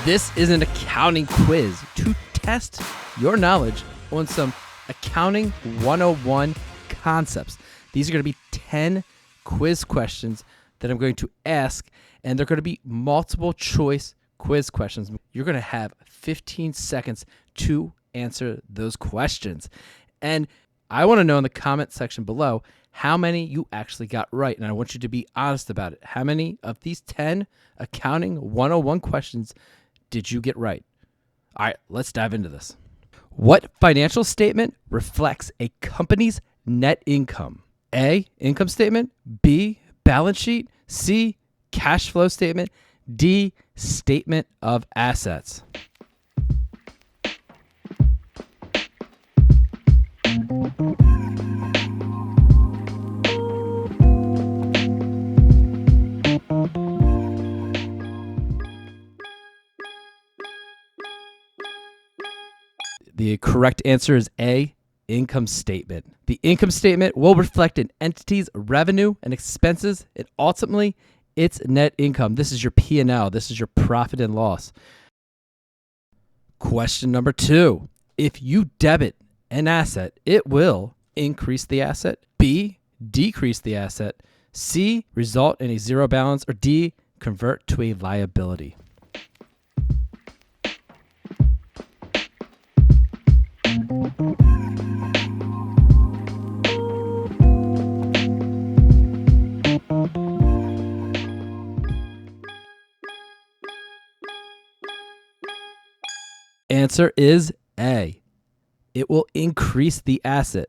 This is an accounting quiz to test your knowledge on some accounting 101 concepts. These are going to be 10 quiz questions that I'm going to ask, and they're going to be multiple choice quiz questions. You're going to have 15 seconds to answer those questions. And I want to know in the comment section below how many you actually got right. And I want you to be honest about it. How many of these 10 accounting 101 questions did you get right? All right, let's dive into this. What financial statement reflects a company's net income? A, income statement. B, balance sheet. C, cash flow statement. D, statement of assets. The correct answer is A, income statement. The income statement will reflect an entity's revenue and expenses and ultimately its net income. This is your P&L. This is your profit and loss. Question number 2. If you debit an asset, it will increase the asset. B, decrease the asset. C, result in a zero balance. Or D, convert to a liability. Answer is A. It will increase the asset.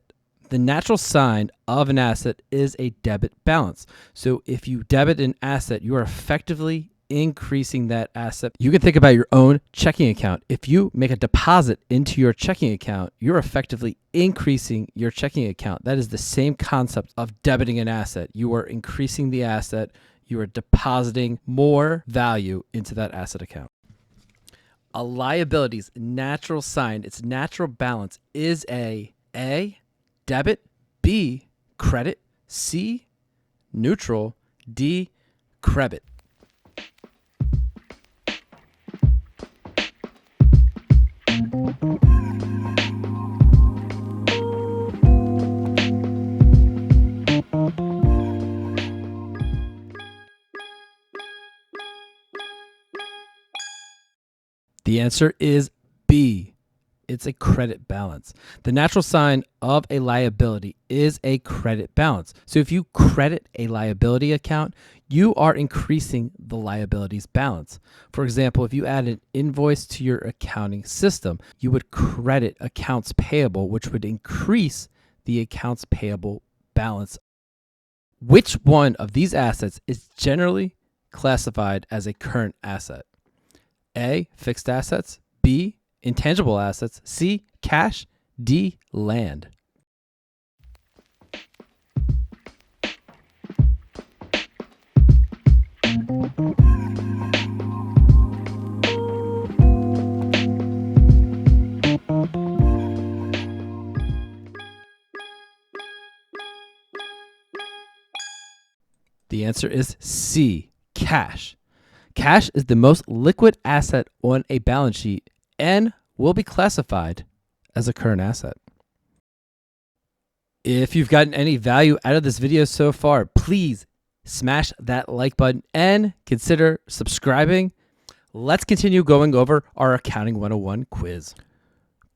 The natural sign of an asset is a debit balance. So if you debit an asset, you are effectively increasing that asset. You can think about your own checking account. If you make a deposit into your checking account, you're effectively increasing your checking account. That is the same concept of debiting an asset. You are increasing the asset. You are depositing more value into that asset account. A liability's natural sign, its natural balance is A, debit, B, credit, C, neutral, D, credit. The answer is B. It's a credit balance. The natural sign of a liability is a credit balance. So if you credit a liability account, you are increasing the liability's balance. For example, if you add an invoice to your accounting system, you would credit accounts payable, which would increase the accounts payable balance. Which one of these assets is generally classified as a current asset? A, fixed assets. B, intangible assets. C, cash. D, land. The answer is C, cash. Cash is the most liquid asset on a balance sheet and will be classified as a current asset. If you've gotten any value out of this video so far, please smash that like button and consider subscribing. Let's continue going over our Accounting 101 quiz.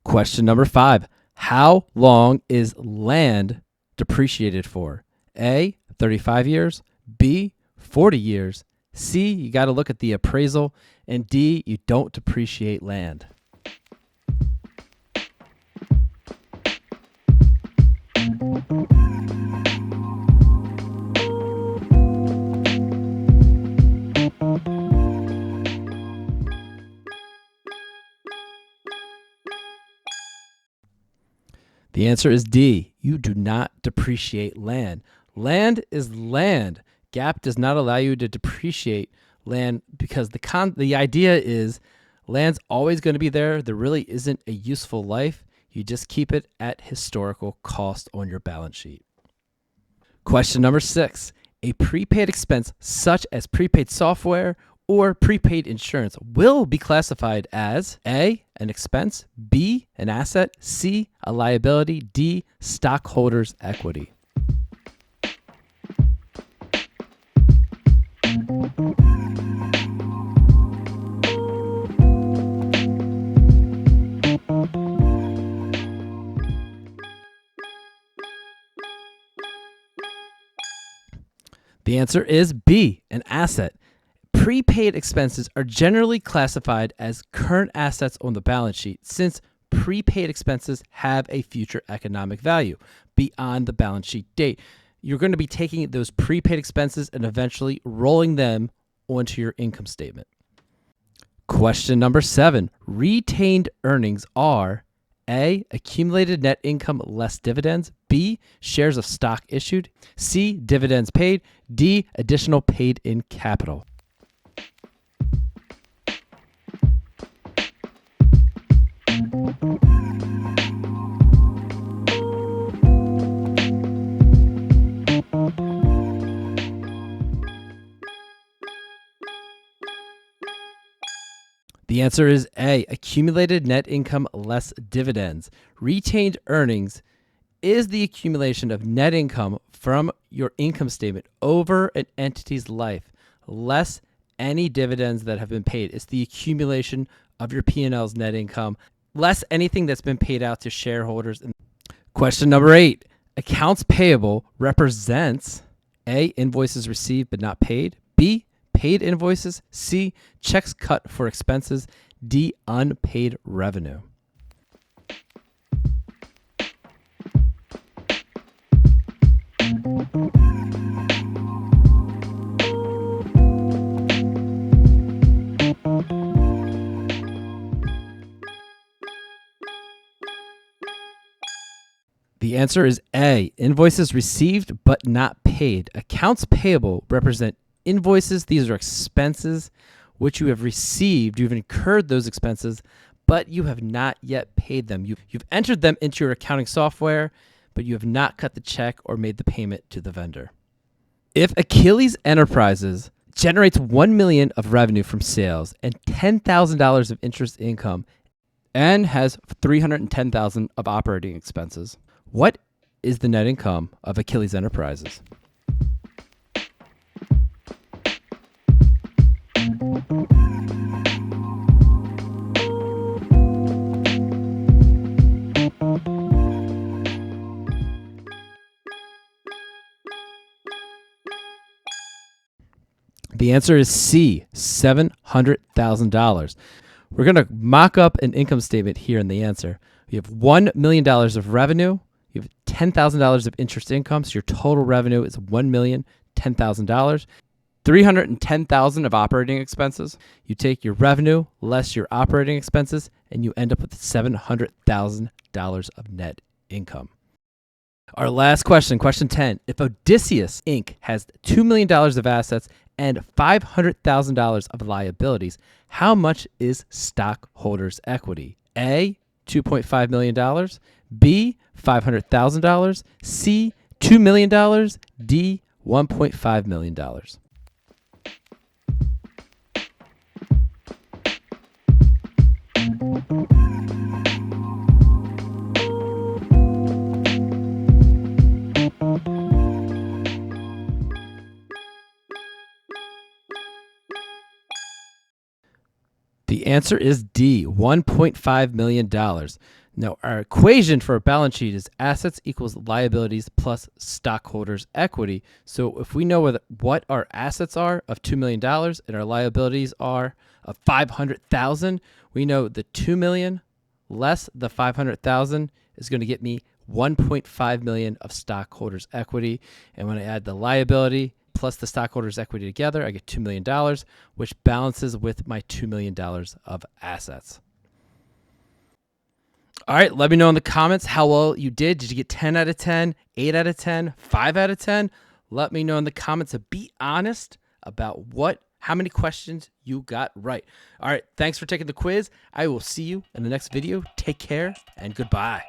Question number 5. How long is land depreciated for? A, 35 years. B, 40 years. C, you got to look at the appraisal. And D, you don't depreciate land. The answer is D. You do not depreciate land. Land is land. GAAP does not allow you to depreciate land because the idea is land's always going to be there. There really isn't a useful life. You just keep it at historical cost on your balance sheet. Question number 6. A prepaid expense such as prepaid software or prepaid insurance will be classified as A, an expense, B, an asset, C, a liability, D, stockholders' equity. The answer is B, an asset. Prepaid expenses are generally classified as current assets on the balance sheet since prepaid expenses have a future economic value beyond the balance sheet date. You're going to be taking those prepaid expenses and eventually rolling them onto your income statement. Question number 7. Retained earnings are A, accumulated net income less dividends, B, shares of stock issued, C, dividends paid, D, additional paid in capital. The answer is A, accumulated net income less dividends. Retained earnings is the accumulation of net income from your income statement over an entity's life, less any dividends that have been paid. It's the accumulation of your P&L's net income, less anything that's been paid out to shareholders. Question number 8. Accounts payable represents A, invoices received but not paid, B, paid invoices, C, checks cut for expenses, D, unpaid revenue. The answer is A, invoices received but not paid. Accounts payable represent invoices. These are expenses which you have received. You've incurred those expenses, but you have not yet paid them. You've entered them into your accounting software, but you have not cut the check or made the payment to the vendor. If Achilles Enterprises generates $1 million of revenue from sales and $10,000 of interest income and has $310,000 of operating expenses, what is the net income of Achilles Enterprises? The answer is C, $700,000. We're going to mock up an income statement here in the answer. You have $1 million of revenue. You have $10,000 of interest income. So your total revenue is $1,010,000. $310,000 of operating expenses. You take your revenue less your operating expenses, and you end up with $700,000 of net income. Our last question, question 10. If Odysseus Inc. has $2 million of assets and $500,000 of liabilities, how much is stockholders' equity? A, $2.5 million, B, $500,000, C, $2 million, D, $1.5 million. The answer is D, $1.5 million. Now, our equation for a balance sheet is assets equals liabilities plus stockholders' equity. So if we know what our assets are of $2 million and our liabilities are of $500,000, we know the $2 million less the $500,000 is going to get me $1.5 million of stockholders' equity. And when I add the liability plus the stockholders' equity together, I get $2 million, which balances with my $2 million of assets. All right, let me know in the comments how well you did. Did you get 10 out of 10, 8 out of 10, 5 out of 10? Let me know in the comments and be honest about how many questions you got right. All right, thanks for taking the quiz. I will see you in the next video. Take care and goodbye.